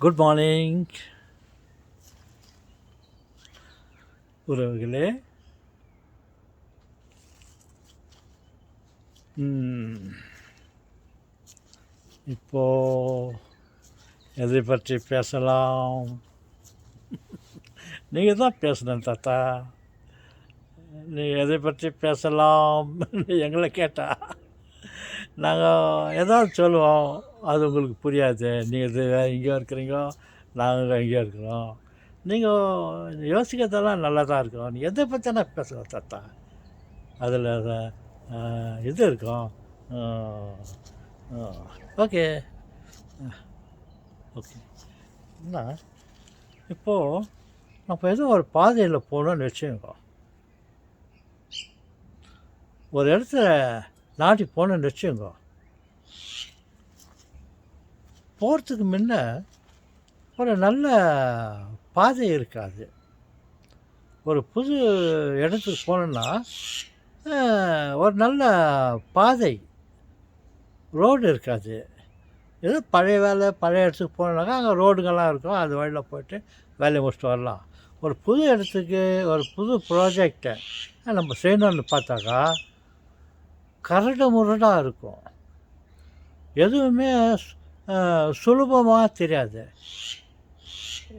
Good morning உறவுகளே. இப்போ எதை பற்றி பேசலாம்? நீங்கள் தான் பேசணும் தாத்தா. நீங்கள் எதை பற்றி பேசலாம் எங்களை கேட்டால் நாங்கள் ஏதாவது சொல்லுவோம். அது உங்களுக்கு புரியாது. நீங்கள் இது இங்கே இருக்கிறீங்க, நாங்கள் இங்கே இருக்கிறோம். நீங்கள் யோசிக்கிறதெல்லாம் நல்லா தான் இருக்கும். நீ எதை பற்றினா பேசலாம் தாத்தா. அதில் இது இருக்கும். Okay okay. என்ன இப்போது நம்ம ஏதோ ஒரு பாதையில் போகணுன்னு வச்சுக்கோ. ஒரு இடத்துல நாட்டி போகணுன்னு வச்சுக்கோ. போகிறதுக்கு முன்ன ஒரு நல்ல பாதை இருக்காது. ஒரு புது இடத்துக்கு போனோன்னா ஒரு நல்ல பாதை ரோடு இருக்காது. ஏதோ பழைய இடத்துக்கு போனோன்னாக்கா அங்கே ரோடுங்கள்லாம் இருக்கும். அது வழியில் போய்ட்டு வேலையை முடிச்சுட்டு வரலாம். ஒரு புது இடத்துக்கு ஒரு புது ப்ராஜெக்டை நம்ம செய்யணும்னு பார்த்தாக்கா கரடு முரடாக இருக்கும். எதுவுமே சுலபமாக தெரியாது.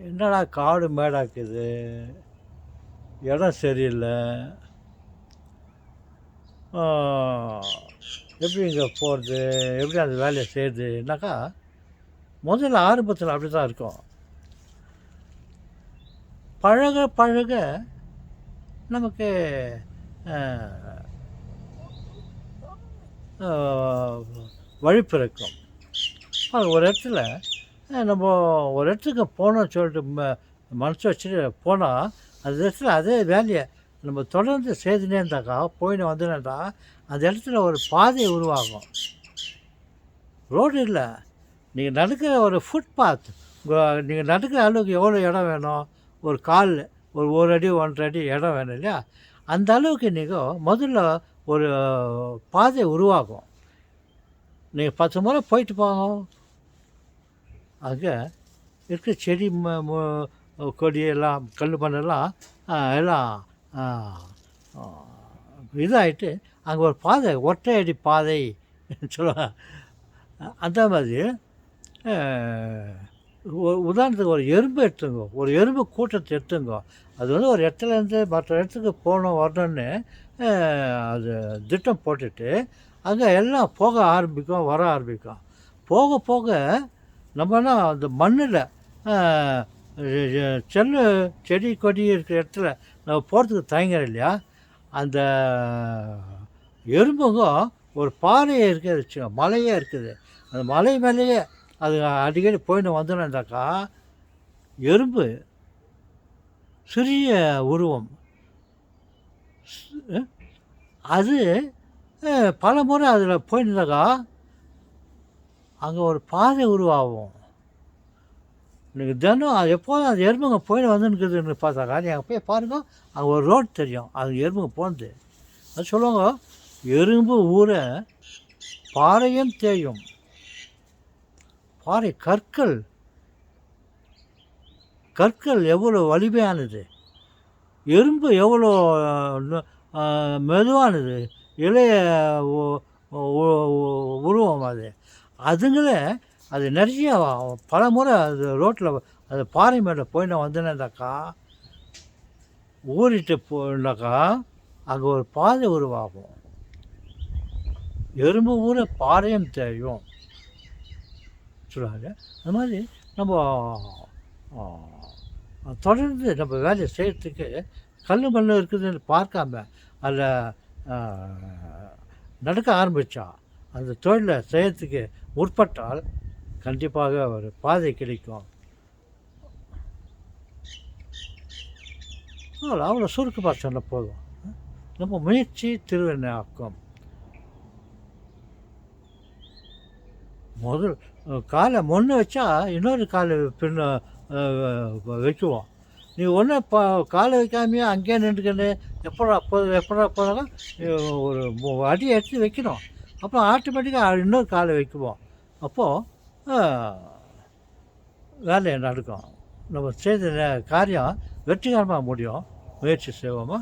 என்னடா காடு மேடாக்குது, இடம் சரியில்லை, எப்படி இங்கே போகிறது, எப்படி அந்த வேலையை செய்யுதுனாக்கா முதல்ல ஆரம்பத்தில் அப்படி தான் இருக்கும். பழக பழக நமக்கு வழி பிறக்கும். ஒரு இடத்துல நம்ம ஒரு இடத்துக்கு போனோம்னு சொல்லிட்டு மனசு வச்சுட்டு போனால் அந்த இடத்துல அதே வேலையை நம்ம தொடர்ந்து செய்துனே இருந்தாக்கா போயின்னு வந்துனேட்டா அந்த இடத்துல ஒரு பாதை உருவாகும். ரோடு இல்லை, நீங்கள் நடக்கிற ஒரு ஃபுட்பாத். நீங்கள் நடக்கிற அளவுக்கு எவ்வளோ இடம் வேணும்? ஒரு கால் ஒரு அடி 1.5 அடி இடம் வேணும் இல்லையா? அந்த அளவுக்கு நீங்கள் முதல்ல ஒரு பாதை உருவாகும். நீங்கள் 10 முறை போயிட்டு போங்க. அங்கே இருக்கிற செடி கொடி எல்லாம் கல் மண்ணெல்லாம் எல்லாம் இதாகிட்டு அங்கே ஒரு பாதை, ஒற்றை அடி பாதை சொல்லுவாங்க. அந்த மாதிரி உதாரணத்துக்கு ஒரு எறும்பு எடுத்துங்க, ஒரு எறும்பு கூட்டத்தை எடுத்துங்க. அது வந்து ஒரு இடத்துலேருந்து மற்ற இடத்துக்கு வரணுன்னு அது திட்டம் போட்டுட்டு அங்கே எல்லாம் போக ஆரம்பிக்கும், வர ஆரம்பிக்கும். போக போக நம்மனா அந்த மண்ணில் செடி கொடி இருக்கிற இடத்துல நம்ம போகிறதுக்கு தயங்குறோம் இல்லையா? அந்த எறும்புங்க ஒரு பாறையே இருக்குது வச்சுக்கோ, மலையே இருக்குது. அந்த மலை மேலேயே அது அடிக்கடி போயின்னு வந்தோன்னாக்கா எறும்பு சிறிய உருவம் அது பல முறை அதில் போயிருந்தாக்கா அங்கே ஒரு பாதை உருவாகும். நீங்கள் தினம் அது எப்போதும் அது எறும்புங்க போயின்னு வந்துன்னுக்குதுன்னு பார்த்தாக்கா நீங்கள் போய் பாருங்க, அங்கே ஒரு ரோடு தெரியும், அது எறும்புங்க போகுது. அது சொல்லுவாங்க, எறும்பு ஊற பாறையும் தேயும். பாறை கற்கள் எவ்வளோ வலிமையானது, எறும்பு எவ்வளோ மெதுவானது, இளைய உருவம். அதுங்களே அது நிறைய பல முறை அது ரோட்டில் அது பாறை மேலே போய் நான் வந்தேன்னாக்கா ஊறிட்டு போனாக்கா அங்கே ஒரு பாதை உருவாகும். எறும்பு ஊற பாறையும் தேயும் சொல்லுவாங்க. அது மாதிரி நம்ம தொடர்ந்து நம்ம வேலையை செய்கிறதுக்கு கல் மண் இருக்குதுன்னு பார்க்காம அதில் நடக்க ஆரம்பித்தா அந்த தொழிலை செய்யறதுக்கு முற்பட்டால் கண்டிப்பாக ஒரு பாதை கிடைக்கும். அவ்வளோ சுருக்கமாக சொன்ன போதும். நம்ம முயற்சி திருவெண்ணை ஆக்கும். முதல் காலை முன்ன வச்சா இன்னொரு காலை பின்ன வைக்குவோம். நீ ஒன்றும் காலை வைக்காமையே அங்கேயே நின்றுக்கின்னு எப்படா போனாலும் ஒரு அடியை எடுத்து வைக்கணும். அப்புறம் ஆட்டோமேட்டிக்காக இன்னொரு காலை வைக்குவோம். அப்போது வேலை நடக்கும். நம்ம செய்த காரியம் வெற்றிகரமாக முடியும். முயற்சி செய்வோமா?